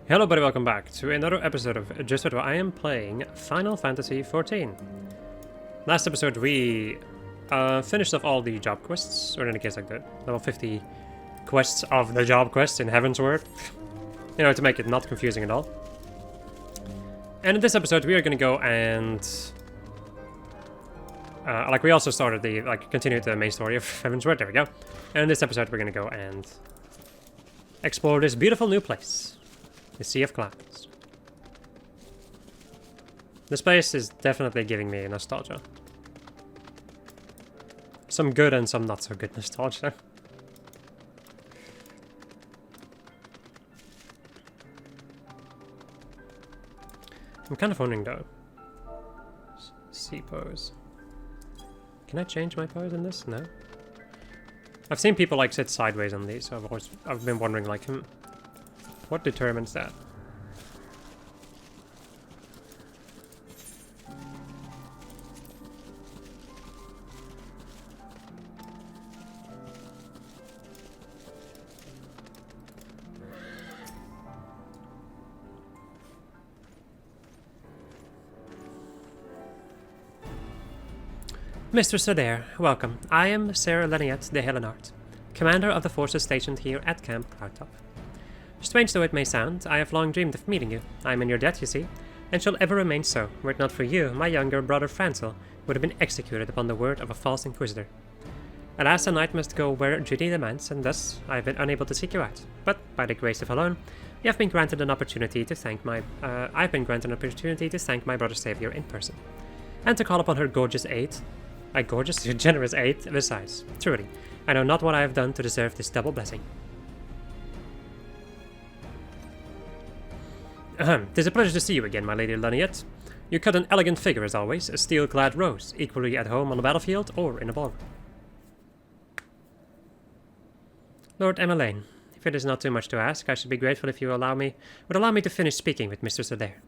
Hello buddy, welcome back to another episode of Just What I am playing Final Fantasy XIV. Last episode we finished off all the job quests, or in any case like the level 50 quests of the job quest in Heavensward. You know, to make it not confusing at all. And in this episode we are going to go and... we also started the, continued the main story of Heavensward, there we go. And in this episode we're going to go and explore this beautiful new place. The Sea of Clouds. This place is definitely giving me nostalgia. Some good and some not so good nostalgia. I'm kind of wondering though. Sea pose. Can I change my pose in this? No. I've seen people like sit sideways on these, so I've been wondering like, what determines that? Mr. Sadair, welcome. I am Sarah Leniette de Helenart, commander of the forces stationed here at Camp Cloudtop. Strange though it may sound, I have long dreamed of meeting you. I am in your debt, you see, and shall ever remain so. Were it not for you, my younger brother Francel would have been executed upon the word of a false inquisitor. Alas, a knight must go where duty demands, and thus I have been unable to seek you out. But by the grace of alone, you have been granted an opportunity to thank my brother Savior in person, and to call upon her gorgeous aid. Generous aid, besides. Truly, I know not what I have done to deserve this double blessing. Tis a pleasure to see you again, my lady Leniette. You cut an elegant figure as always, a steel-clad rose, equally at home on the battlefield or in a ballroom. Lord Emmeline, if it is not too much to ask, I should be grateful if you would allow me to finish speaking with Mr. Sadair.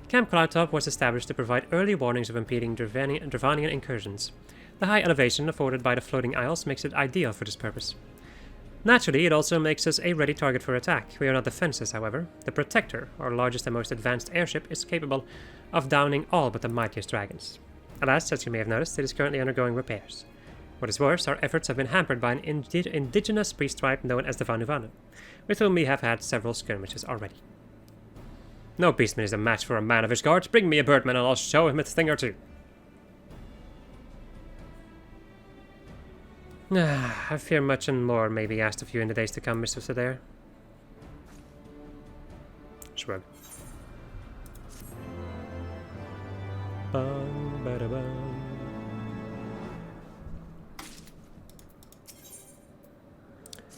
Camp Cloudtop was established to provide early warnings of impeding Dravanian incursions. The high elevation afforded by the floating isles makes it ideal for this purpose. Naturally, it also makes us a ready target for attack. We are not defenseless, however. The Protector, our largest and most advanced airship, is capable of downing all but the mightiest dragons. Alas, as you may have noticed, it is currently undergoing repairs. What is worse, our efforts have been hampered by an indigenous priest tribe known as the Vanuvanu, with whom we have had several skirmishes already. No beastman is a match for a man of his guards. Bring me a birdman and I'll show him a thing or two. I fear much and more may be asked of you in the days to come, Mr. Sadair. Shrug.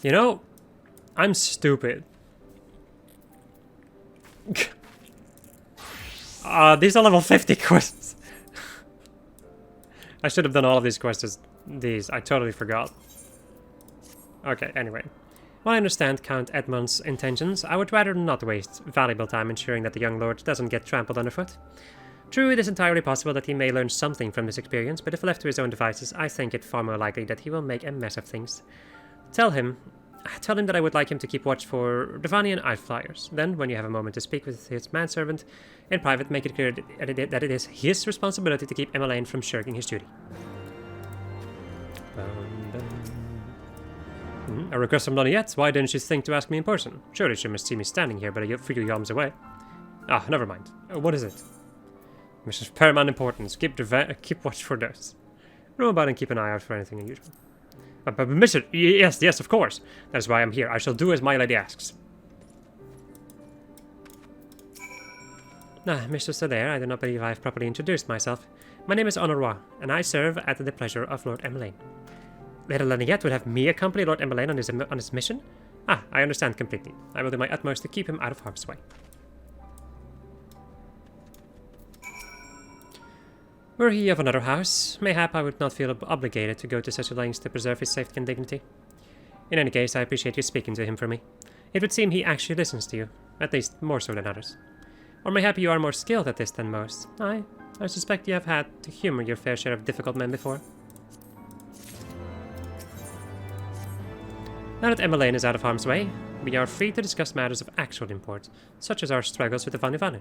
You know, I'm stupid. These are level 50 quests. I should have done all of these quests as these. I totally forgot. Okay, anyway. While I understand Count Edmund's intentions, I would rather not waste valuable time ensuring that the young lord doesn't get trampled underfoot. True, it is entirely possible that he may learn something from this experience, but if left to his own devices, I think it far more likely that he will make a mess of things. Tell him that I would like him to keep watch for Dravanian eye flyers. Then, when you have a moment to speak with his manservant in private, make it clear that it is his responsibility to keep Emmeline from shirking his duty. A request from Leniette? Why didn't she think to ask me in person? Surely she must see me standing here but a few yalms away. Ah, never mind. What is it? Mission's paramount importance. Keep watch for those. Roam about and keep an eye out for anything unusual. But mission? Yes, of course. That is why I'm here. I shall do as my lady asks. Mr. Sadair, I do not believe I have properly introduced myself. My name is Honoroy, and I serve at the pleasure of Lord Emmeline. Lady Leniette would have me accompany Lord Emmeline on his mission? Ah, I understand completely. I will do my utmost to keep him out of harm's way. Were he of another house, mayhap I would not feel obligated to go to such lengths to preserve his safety and dignity. In any case, I appreciate you speaking to him for me. It would seem he actually listens to you, at least more so than others. Or mayhap you are more skilled at this than most. I suspect you have had to humor your fair share of difficult men before. Now that Emmeline is out of harm's way, we are free to discuss matters of actual import, such as our struggles with the Vanu Vanu.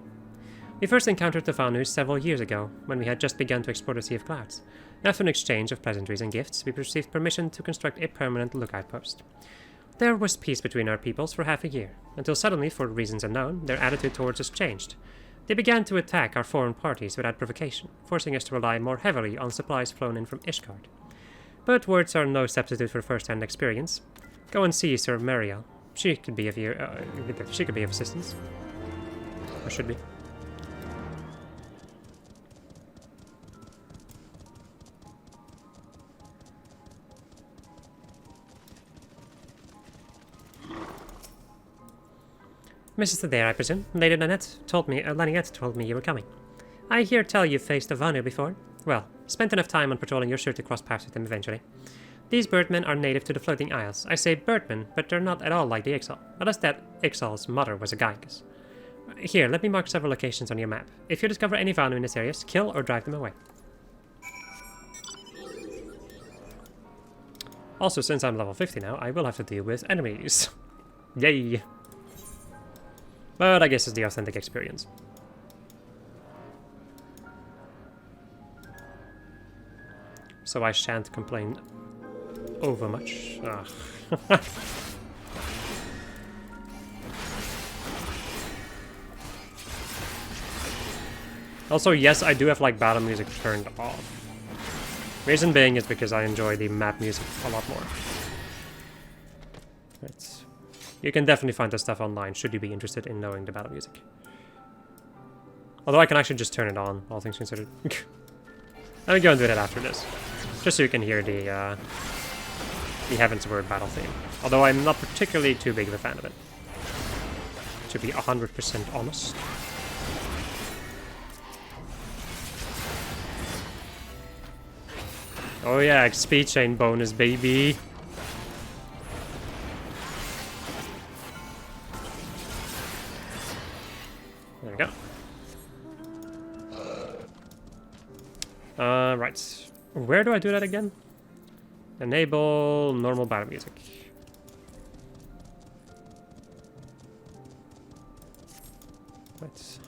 We first encountered the Vanus several years ago, when we had just begun to explore the Sea of Clouds. After an exchange of pleasantries and gifts, we received permission to construct a permanent lookout post. There was peace between our peoples for half a year, until suddenly, for reasons unknown, their attitude towards us changed. They began to attack our foreign parties without provocation, forcing us to rely more heavily on supplies flown in from Ishgard. But words are no substitute for first-hand experience. Go and see Sir Mariel. She could be of assistance. Or should be. Mrs. Adair, I presume. Lady Lynette told me you were coming. I hear tell you faced a Vanu before. Well, spent enough time on patrolling you're sure to cross paths with them eventually. These birdmen are native to the Floating Isles. I say birdmen, but they're not at all like the Ixal, unless that Ixal's mother was a Gaius. Here, let me mark several locations on your map. If you discover any Vanu in this area, kill or drive them away. Also, since I'm level 50 now, I will have to deal with enemies. Yay! But I guess it's the authentic experience. So I shan't complain over much. Also, yes, I do have like battle music turned off. Reason being is because I enjoy the map music a lot more. Right. You can definitely find this stuff online, should you be interested in knowing the battle music. Although I can actually just turn it on, all things considered. Let me go and do that after this. Just so you can hear the Heavensward battle theme. Although I'm not particularly too big of a fan of it. To be 100% honest. Oh yeah, speed chain bonus, baby! There we go. Right. Where do I do that again? Enable normal battle music. Right.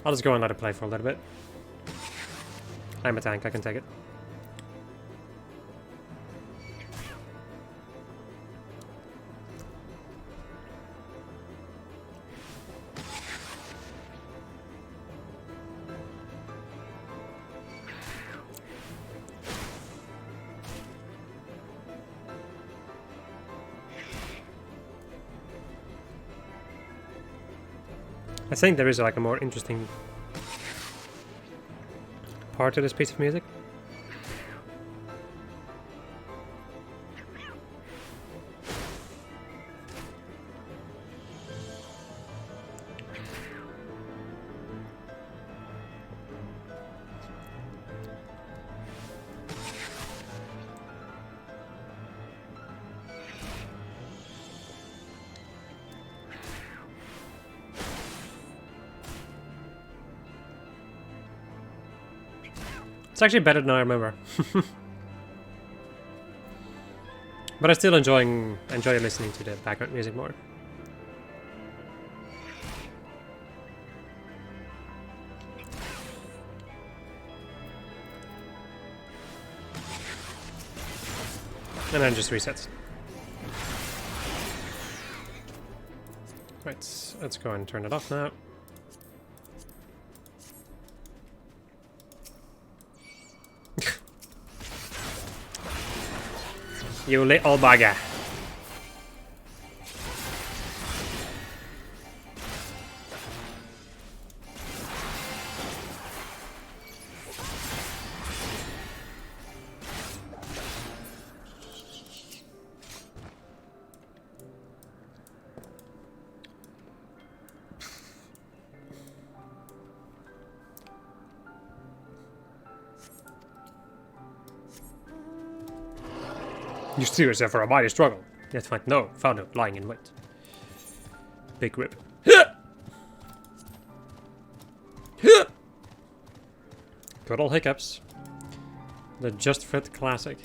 I'll just go and let it play for a little bit. I'm a tank, I can take it. I think there is like a more interesting part to this piece of music. It's actually better than I remember. But I still enjoy listening to the background music more. And then just resets. Right, let's go and turn it off now. You little bugger. You steel yourself for a mighty struggle. Yet find no founder lying in wait. Big rip. Good old hiccups. The Just Fit classic.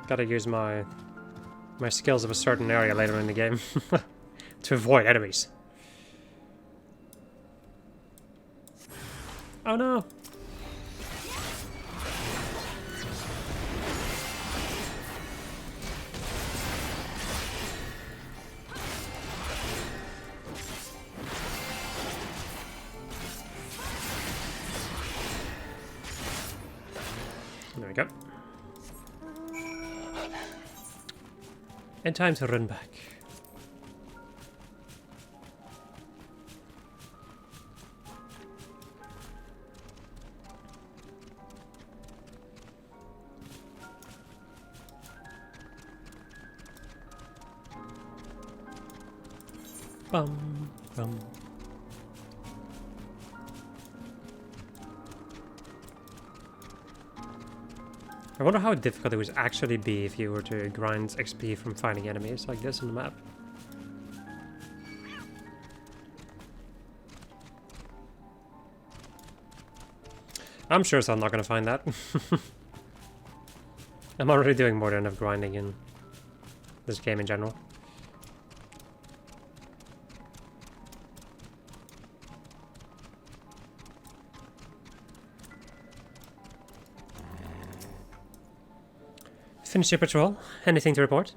Gotta use my skills of a certain area later in the game to avoid enemies. Oh no! There we go. And time to run back. Bum, bum. I wonder how difficult it would actually be if you were to grind XP from fighting enemies like this on the map. I'm sure I'm not gonna find that. I'm already doing more than enough grinding in this game in general. Finish your patrol. Anything to report?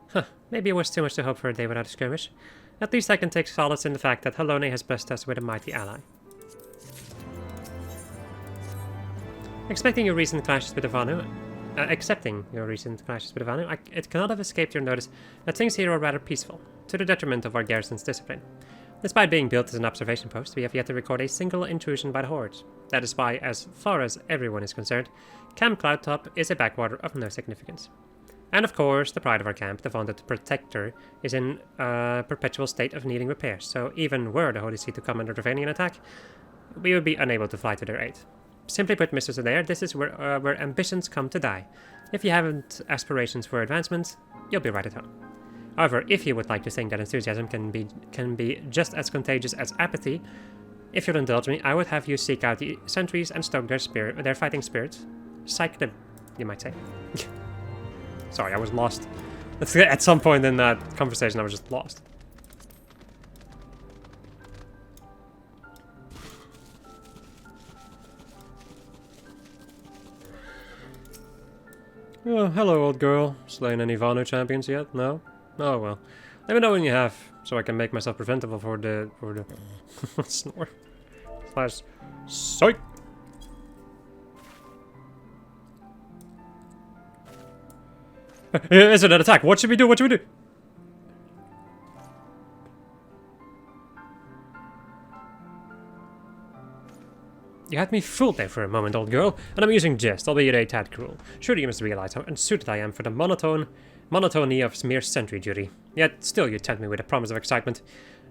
Huh, maybe it was too much to hope for a day without a skirmish. At least I can take solace in the fact that Halone has blessed us with a mighty ally. Accepting your recent clashes with Ivanu, it cannot have escaped your notice that things here are rather peaceful, to the detriment of our garrison's discipline. Despite being built as an observation post, we have yet to record a single intrusion by the Horde. That is why, as far as everyone is concerned, Camp Cloudtop is a backwater of no significance. And of course, the pride of our camp, the vaunted Protector, is in a perpetual state of needing repairs, so even were the Holy See to come under Dravanian attack, we would be unable to fly to their aid. Simply put, Mr. Adair, this is where ambitions come to die. If you haven't aspirations for advancement, you'll be right at home. However, if you would like to think that enthusiasm can be just as contagious as apathy, if you'll indulge me, I would have you seek out the sentries and stoke their fighting spirit. Psych them, you might say. Sorry, I was lost. At some point in that conversation, I was just lost. Oh, hello, old girl. Slain any Vanu champions yet? No? Oh well. Let me know when you have, so I can make myself preventable for the snore. Slash psych. Is it an attack? What should we do? What should we do? You had me fooled there for a moment, old girl, and I'm using jest, albeit a tad cruel. Surely you must realize how unsuited I am for the monotony of mere sentry duty. Yet still you tempt me with a promise of excitement.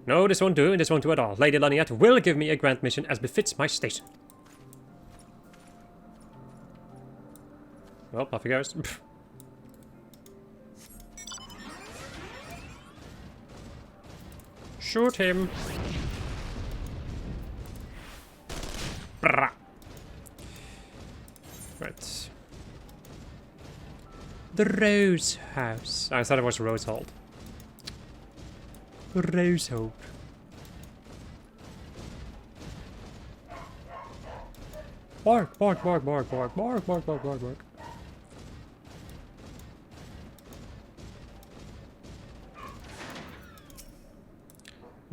No, this won't do, and this won't do at all. Lady Laniette will give me a grand mission as befits my station. Well, off he goes. Shoot him. Brrrah. Right. The Rose House. I thought it was Rosehold. Rosehold. Bark, bark, bark, bark, bark, bark, bark, bark, bark, bark.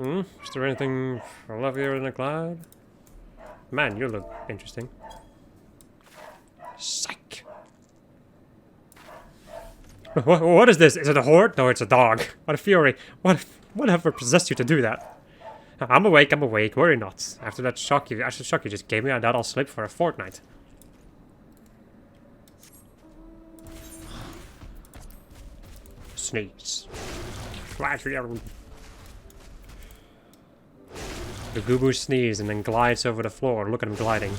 Is there anything lovelier than a cloud? Man, you look interesting. Psych! What is this? Is it a horde? No, it's a dog. What a fury. Whatever possessed you to do that? I'm awake, worry not. After that shock you just gave me, I doubt I'll sleep for a fortnight. sneeze. The Gubu sneezes and then glides over the floor. Look at him gliding.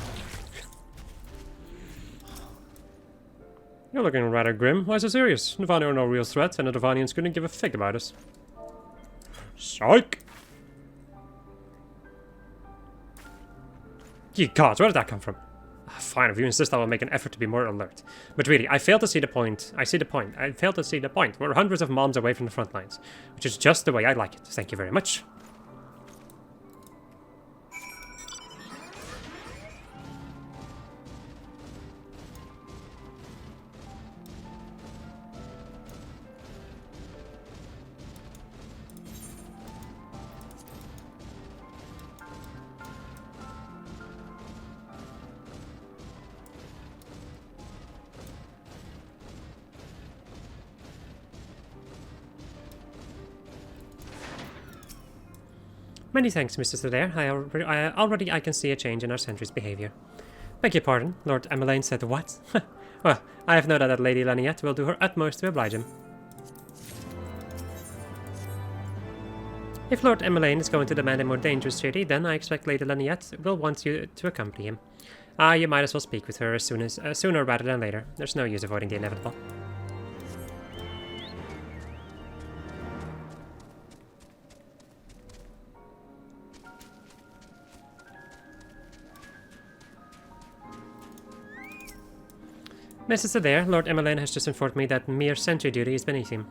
You're looking rather grim. Why so serious? Nirvana are no real threat, and the Nirvanians couldn't give a fig about us. Psych! Ye gods, where did that come from? Fine, if you insist, I will make an effort to be more alert. But really, I fail to see the point. I fail to see the point. We're hundreds of moms away from the front lines, which is just the way I like it. Thank you very much. Many thanks, Mr. Sadair. Already I can see a change in our sentry's behavior. Beg your pardon, Lord Emmeline said what? Well, I have no doubt that Lady Laniette will do her utmost to oblige him. If Lord Emmeline is going to demand a more dangerous duty, then I expect Lady Laniette will want you to accompany him. You might as well speak with her sooner rather than later. There's no use avoiding the inevitable. Mrs. Adair, Lord Emmeline has just informed me that mere sentry duty is beneath him.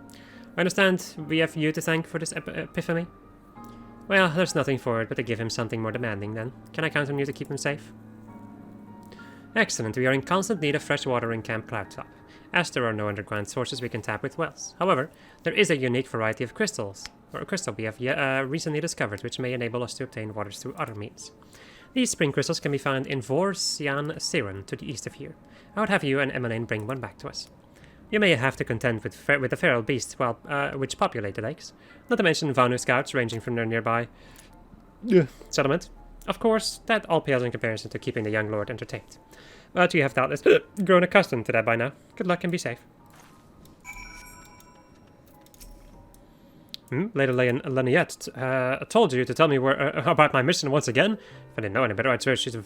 I understand we have you to thank for this epiphany? Well, there's nothing for it but to give him something more demanding, then. Can I count on you to keep him safe? Excellent. We are in constant need of fresh water in Camp Cloudtop, as there are no underground sources we can tap with wells. However, there is a unique variety of crystal we have recently discovered, which may enable us to obtain water through other means. These spring crystals can be found in Vor Sian Siren, to the east of here. I would have you and Emmeline bring one back to us. You may have to contend with the feral beasts which populate the lakes, not to mention Vanu scouts ranging from their nearby settlement. Of course, that all pales in comparison to keeping the young lord entertained. But you have doubtless grown accustomed to that by now. Good luck and be safe. Lady Laniette told you to tell me about my mission once again. If I didn't know any better, I'd swear she's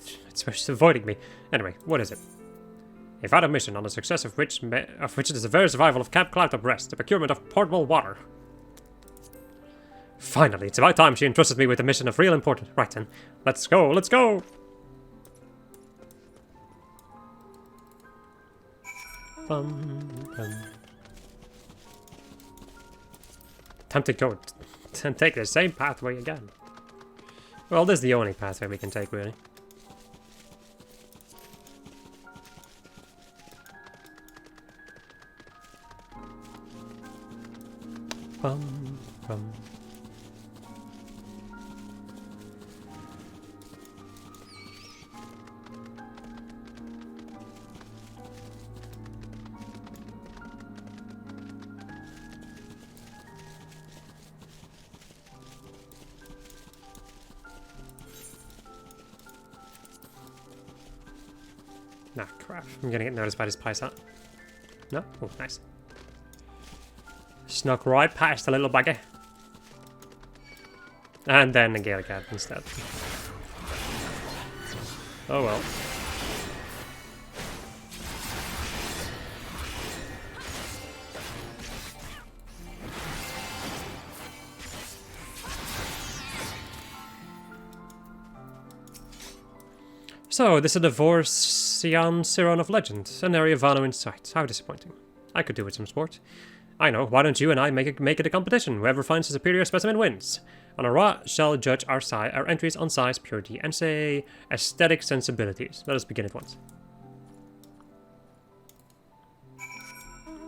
avoiding me. Anyway, what is it? A vital mission on the success of which is the very survival of Camp Cloudtop rests, the procurement of portable water. Finally, it's about time she entrusted me with a mission of real importance. Right then, let's go, let's go! Time to go and take the same pathway again. Well, this is the only pathway we can take, really. Nah, crap. I'm gonna get noticed by this python. No? Oh, nice. Snuck right past the little bugger. And then the Gale Cat instead. Oh well. So, this is the Vor Sian Siron of Legend, an area of Vano in sight. How disappointing. I could do with some sport. I know, why don't you and I make it a competition? Whoever finds a superior specimen wins. Honora shall judge our entries on size, purity, and say aesthetic sensibilities. Let us begin at once.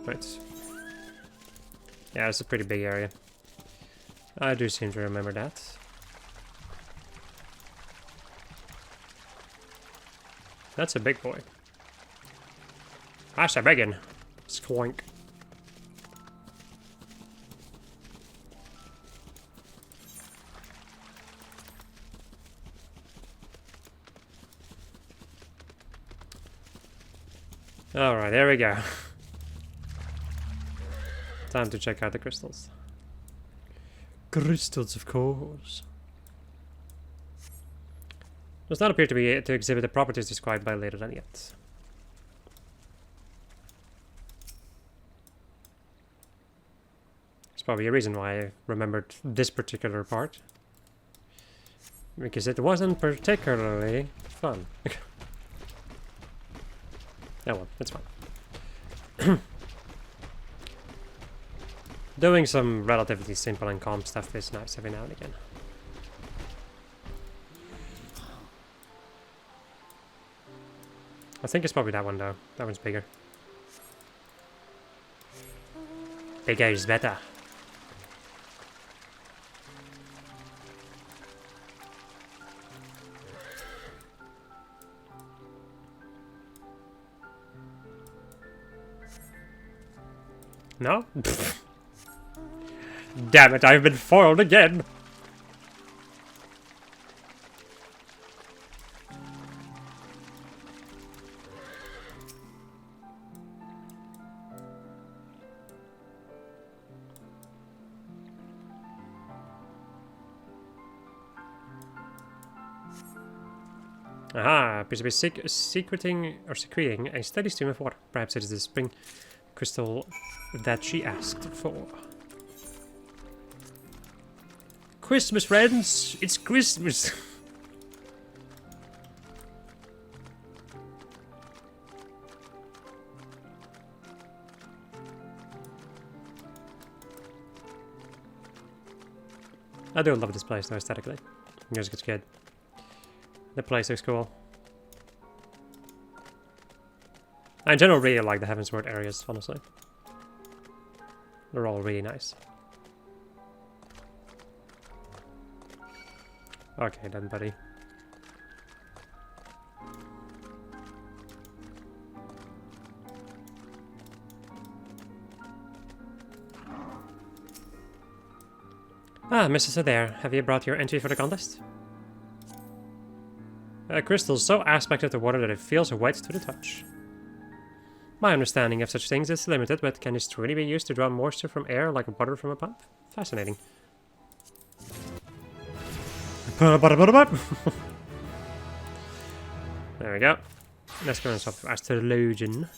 Right. Yeah, it's a pretty big area. I do seem to remember that. That's a big boy. That's a biggin. Squonk. Alright, there we go. Time to check out the crystals. Crystals, of course. Does not appear to exhibit the properties described by later than yet. There's probably a reason why I remembered this particular part. Because it wasn't particularly fun. Oh well, it's fine. Doing some relatively simple and calm stuff is nice every now and again. I think it's probably that one though. That one's bigger. Bigger is better. No? Damn it, I've been foiled again! Aha, appears to be secreting a steady stream of water. Perhaps it is the spring crystal that she asked for. Christmas, friends! It's Christmas! I do love this place though, aesthetically. Music's good. The place looks cool. I in general really like the Heavensward areas, honestly. They're all really nice. Okay then, buddy. Ah, Mrs. Adair, have you brought your entry for the contest? A crystal so aspected the water that it feels wet to the touch. My understanding of such things is limited, but can this truly be used to draw moisture from air like water from a pump? Fascinating. There we go. Let's go and stop astrologian.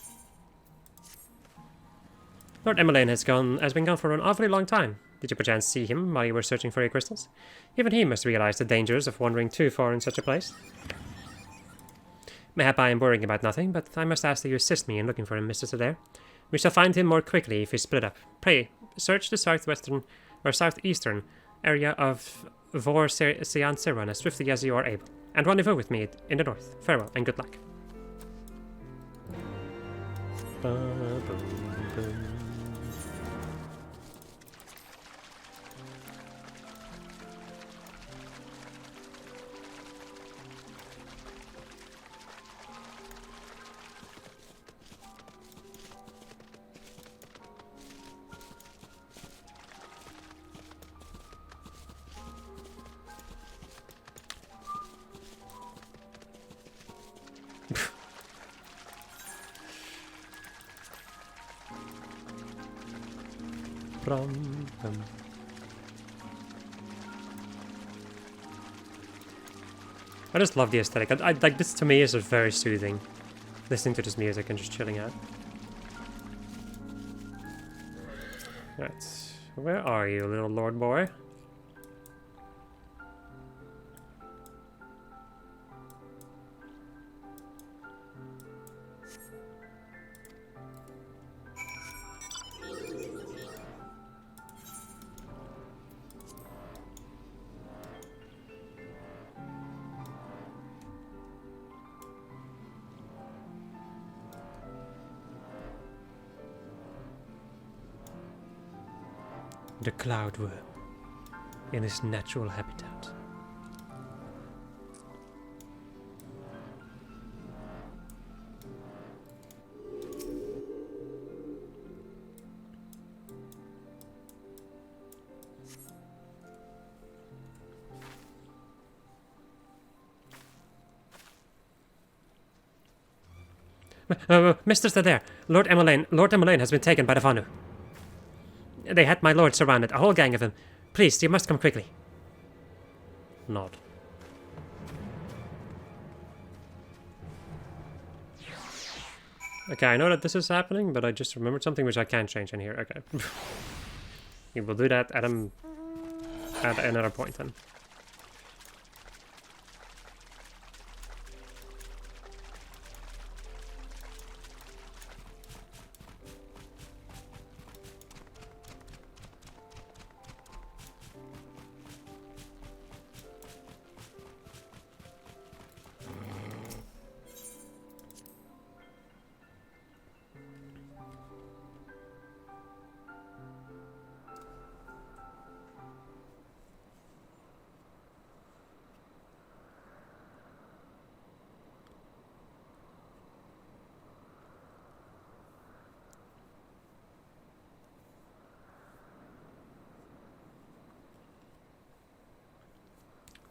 Lord Emmeline has been gone for an awfully long time. Did you perchance see him while you were searching for your crystals? Even he must realize the dangers of wandering too far in such a place. Mayhap I am worrying about nothing, but I must ask that you assist me in looking for him, Mr. Adair. We shall find him more quickly if we split up. Pray, search the southwestern or southeastern area of Vor Sean as swiftly as you are able, and rendezvous with me in the north. Farewell, and good luck. I just love the aesthetic. I like this. To me is very soothing, listening to this music and just chilling out. Right, where are you, little lord boy? The cloudworm in its natural habitat. Mr. Adair, Lord Emmeline has been taken by the Vanu. They had my lord surrounded, a whole gang of them. Please, you must come quickly. Nod. Okay, I know that this is happening, but I just remembered something which I can't change in here. Okay. We will do that at another point then.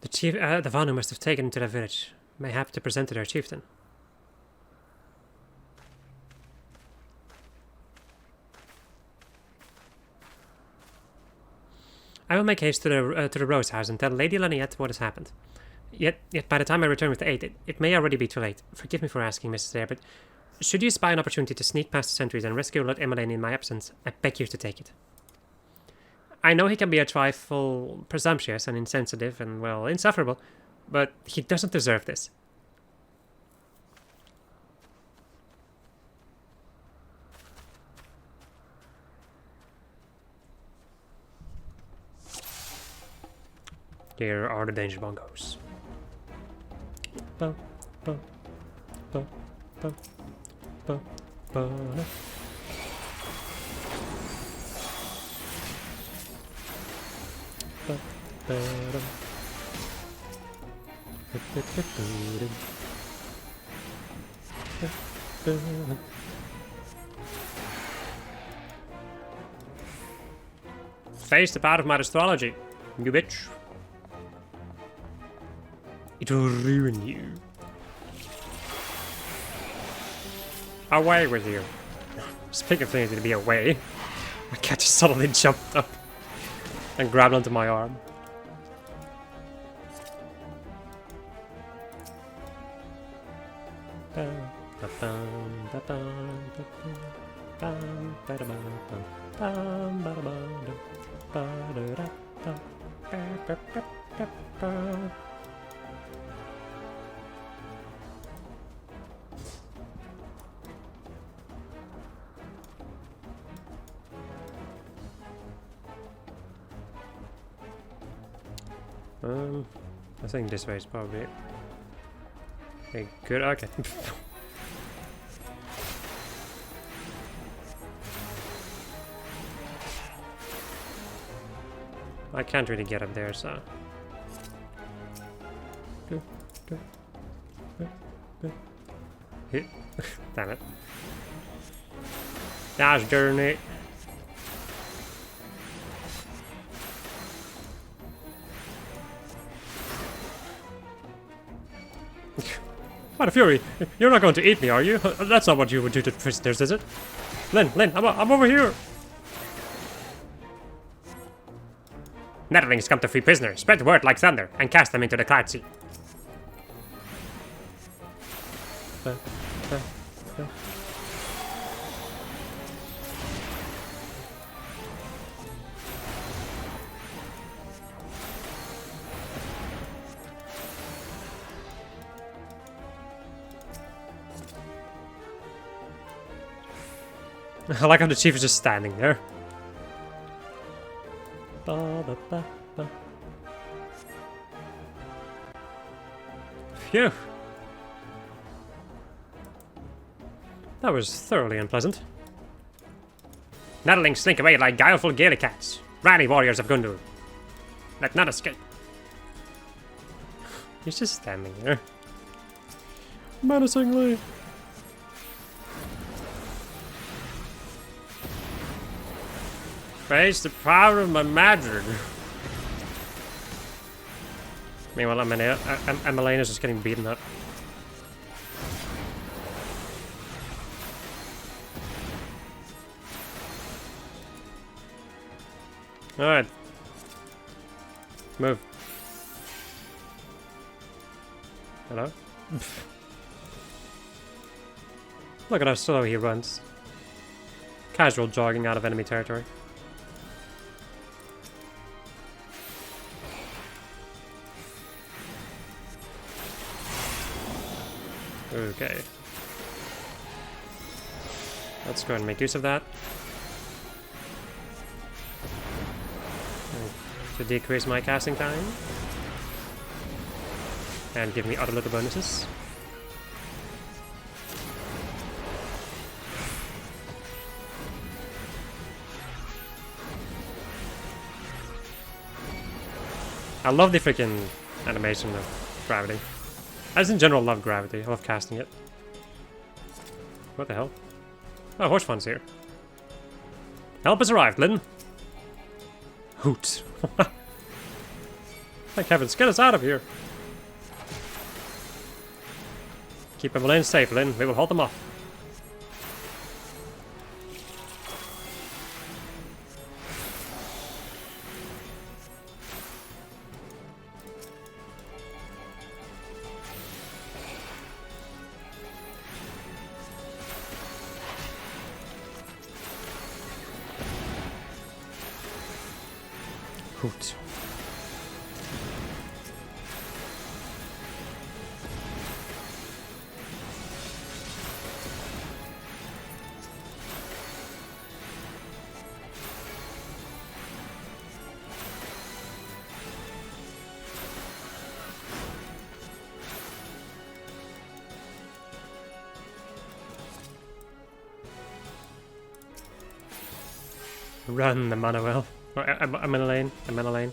The chief, the Vanu must have taken him to the village, mayhap to present to their chieftain. I will make haste to the Rose House and tell Lady Laniette what has happened. Yet by the time I return with the aid, it may already be too late. Forgive me for asking, Mrs. Eyre, but should you spy an opportunity to sneak past the sentries and rescue Lord Emmeline in my absence, I beg you to take it. I know he can be a trifle presumptuous and insensitive and, well, insufferable, but he doesn't deserve this. Here are the danger bongos. Ba, ba, ba, ba, ba, ba. Face the part of my astrology, you bitch. It will ruin you. Away with you. Speaking of things to be away, my cat just suddenly jumped up and grabbed onto my arm. I think this way is probably a good. Okay. I can't really get up there, so. Damn it. That's journey. What a fury! You're not going to eat me, are you? That's not what you would do to prisoners, is it? Lynn, I'm over here! Netherlings come to free prisoners, spread word like thunder, and cast them into the cloud sea. I like how the chief is just standing there. Phew. That was thoroughly unpleasant. Netherlings slink away like guileful gaelic cats. Rally warriors of Gundur. Let none escape. He's just standing there. Menacingly. Face the power of my magic. Meanwhile, Emmeline is just getting beaten up. Alright. Move. Hello? Look at how slow he runs. Casual jogging out of enemy territory. Okay. Let's go ahead and make use of that. To decrease my casting time. And give me other little bonuses. I love the freaking animation of gravity. I just in general love gravity. I love casting it. What the hell? Oh, Horse Fun's here. Help has arrived, Lyn. Hoot. Thank heavens, get us out of here. Keep them lanes safe, Lyn. We will hold them off. Hoot. Run, Emmanuel. I'm in a lane. I'm in a lane.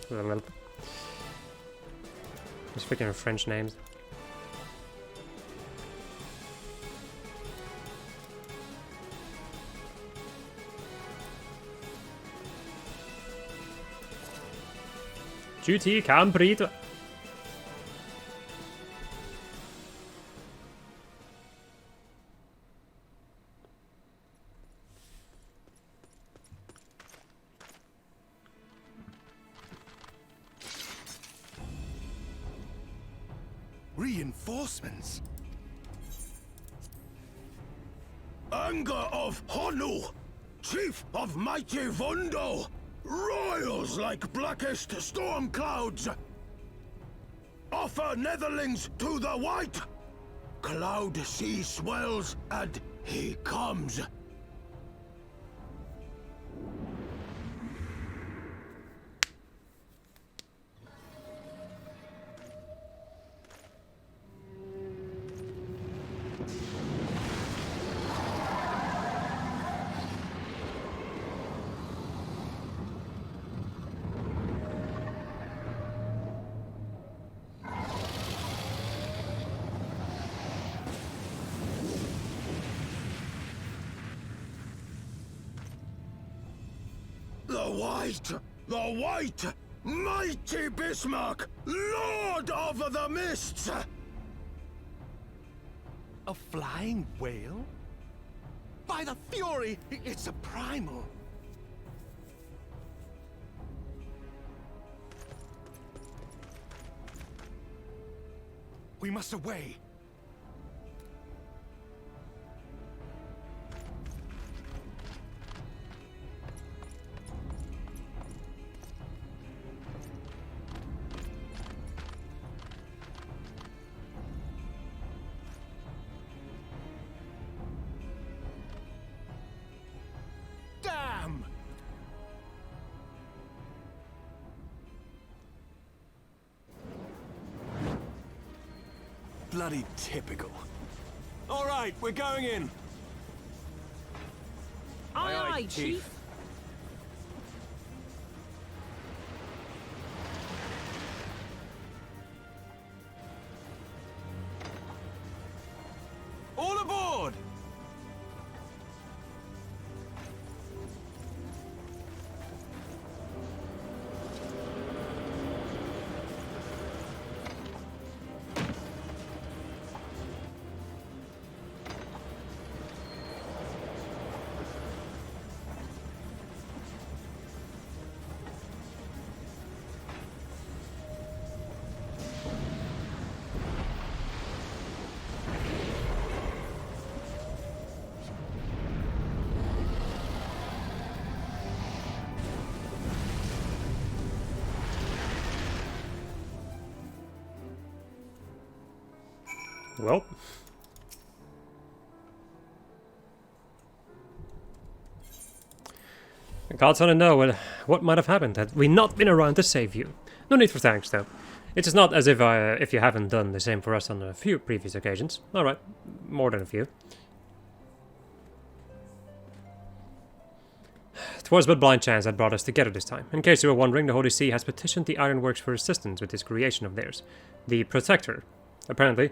Just freaking French names. Duty Camprito. Reinforcements. Anger of Honu, chief of mighty Vondo, royals like blackest storm clouds. Offer netherlings to the white. Cloud sea swells and he comes. The White, mighty Bismarck, Lord of the Mists! A flying whale? By the Fury, it's a primal. We must away. Bloody typical. All right, we're going in. Aye, aye, Chief. All aboard! Well. The gods only know what might have happened had we not been around to save you. No need for thanks, though. It is not as if you haven't done the same for us on a few previous occasions. Alright, more than a few. It was but blind chance that brought us together this time. In case you were wondering, the Holy See has petitioned the Ironworks for assistance with this creation of theirs. The Protector. Apparently,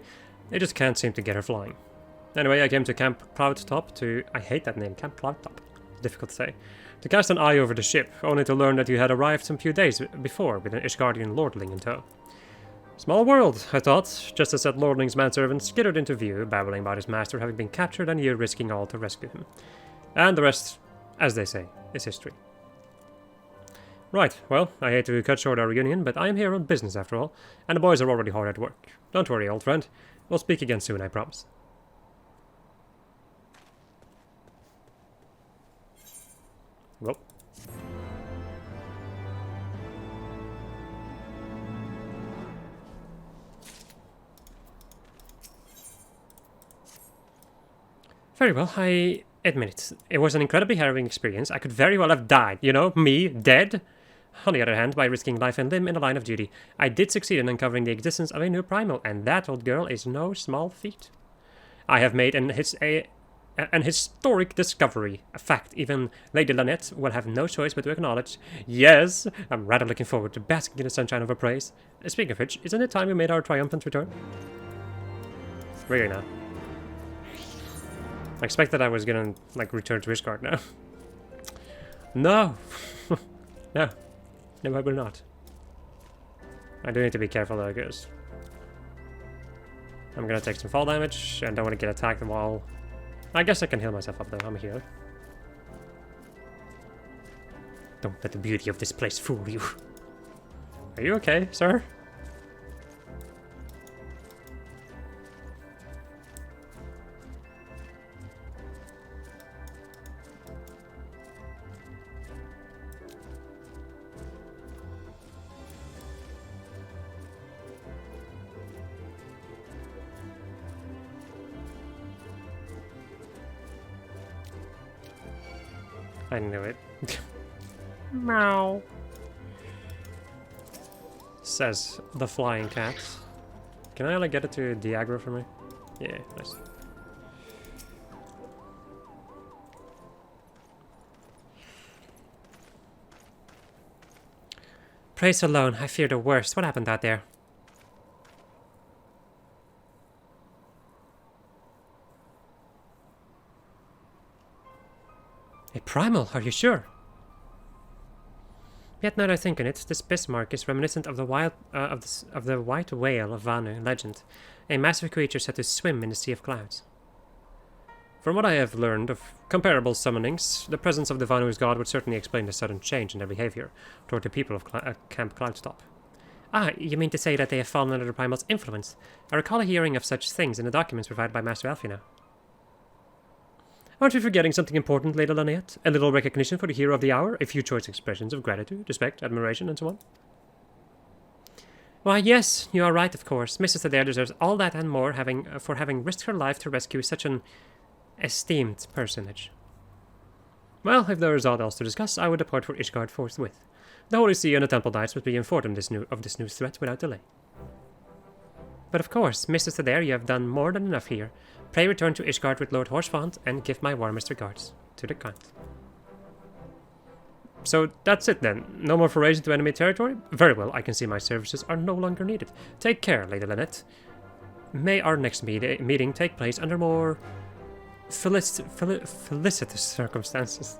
they just can't seem to get her flying. Anyway, I came to Camp Cloudtop to... I hate that name, Camp Cloudtop. Difficult to say. To cast an eye over the ship, only to learn that you had arrived some few days before with an Ishgardian lordling in tow. Small world, I thought, just as that lordling's manservant skittered into view, babbling about his master having been captured and you risking all to rescue him. And the rest, as they say, is history. Right, well, I hate to cut short our reunion, but I am here on business after all, and the boys are already hard at work. Don't worry, old friend. We'll speak again soon, I promise. Well. Very well, I admit it. It was an incredibly harrowing experience. I could very well have died, you know, me, dead. On the other hand, by risking life and limb in the line of duty, I did succeed in uncovering the existence of a new primal, and that, old girl, is no small feat. I have made an historic discovery. A fact even Lady Lynette will have no choice but to acknowledge. Yes, I'm rather looking forward to basking in the sunshine of her praise. Speaking of which, isn't it time we made our triumphant return? Really now. I expected I was gonna, like, return to Ishgard now. No! No. No, I will not. I do need to be careful though, because I'm gonna take some fall damage, and don't want to get attacked while... I guess I can heal myself up though, I'm a healer. Don't let the beauty of this place fool you. Are you okay, sir? I knew it. Meow. Says the flying cat. Can I like get it to de-aggro for me? Yeah, nice. Praise alone, I fear the worst. What happened out there? A primal, are you sure? Yet now that I think on it, this Bismarck is reminiscent of the white whale of Vanu legend, a massive creature said to swim in the sea of clouds. From what I have learned of comparable summonings, the presence of the Vanu's god would certainly explain the sudden change in their behavior toward the people of Camp Cloudtop. Ah, you mean to say that they have fallen under the primal's influence? I recall hearing of such things in the documents provided by Master Alfina. Aren't we forgetting something important, Lady Lynette? A little recognition for the hero of the hour? A few choice expressions of gratitude, respect, admiration, and so on? Why, yes, you are right, of course. Mrs. Adair deserves all that and more for having risked her life to rescue such an esteemed personage. Well, if there is aught else to discuss, I would depart for Ishgard forthwith. The Holy See and the Temple Knights must be informed of this new threat without delay. But of course, Mrs. Adair, you have done more than enough here. Pray return to Ishgard with Lord Horsfond and give my warmest regards to the Count. So that's it then. No more forays into enemy territory? Very well, I can see my services are no longer needed. Take care, Lady Lynette. May our next meeting take place under more felicitous circumstances.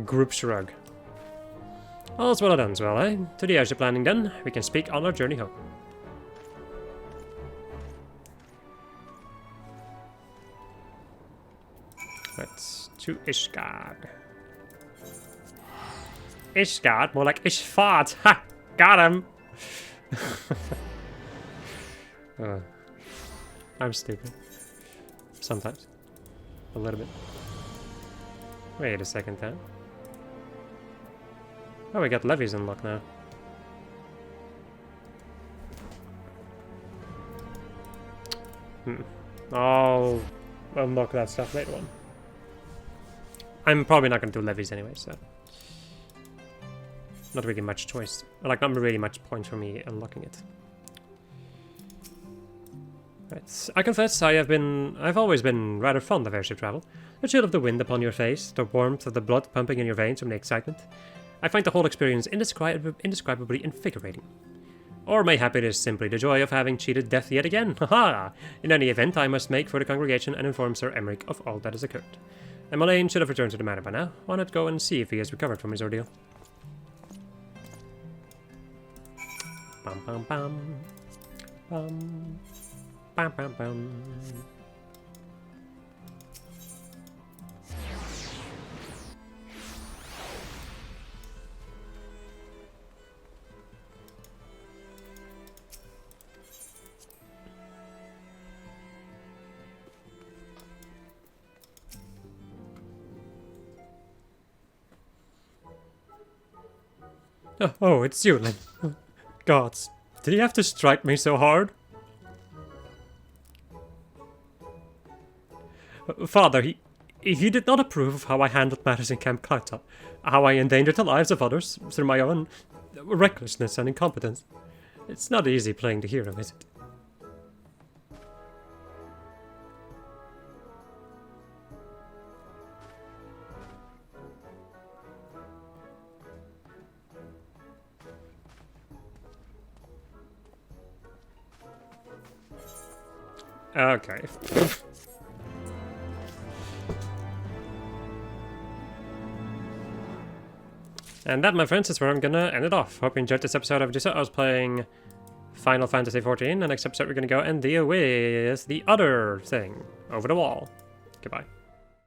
Group shrug. All's well done, well, eh? Today as your planning done, we can speak on our journey home. Let's to Ishgard. Ishgard? More like Ishfart! Ha! Got him! I'm stupid. Sometimes. A little bit. Wait a second then. Oh, we got levies unlocked now. I'll unlock that stuff later on. I'm probably not going to do levies anyway, so... Not really much choice. Like, not really much point for me unlocking it. Right. I confess I've always been rather fond of airship travel. The chill of the wind upon your face, the warmth of the blood pumping in your veins from the excitement. I find the whole experience indescribably invigorating. Or mayhap it is simply the joy of having cheated death yet again. Haha! In any event, I must make for the congregation and inform Sir Emmerich of all that has occurred. And Mullane should have returned to the manor by now. Why not go and see if he has recovered from his ordeal? Bum bum bum. Bum. Bum bum bum. Oh, it's you, Lynn. Gods, did he have to strike me so hard? Father, he did not approve of how I handled matters in Camp Cloudtop, how I endangered the lives of others through my own recklessness and incompetence. It's not easy playing the hero, is it? Okay. And that, my friends, is where I'm gonna end it off. Hope you enjoyed this episode of Odyssey. I was playing Final Fantasy XIV. The next episode we're gonna go and deal with the other thing over the wall. Goodbye.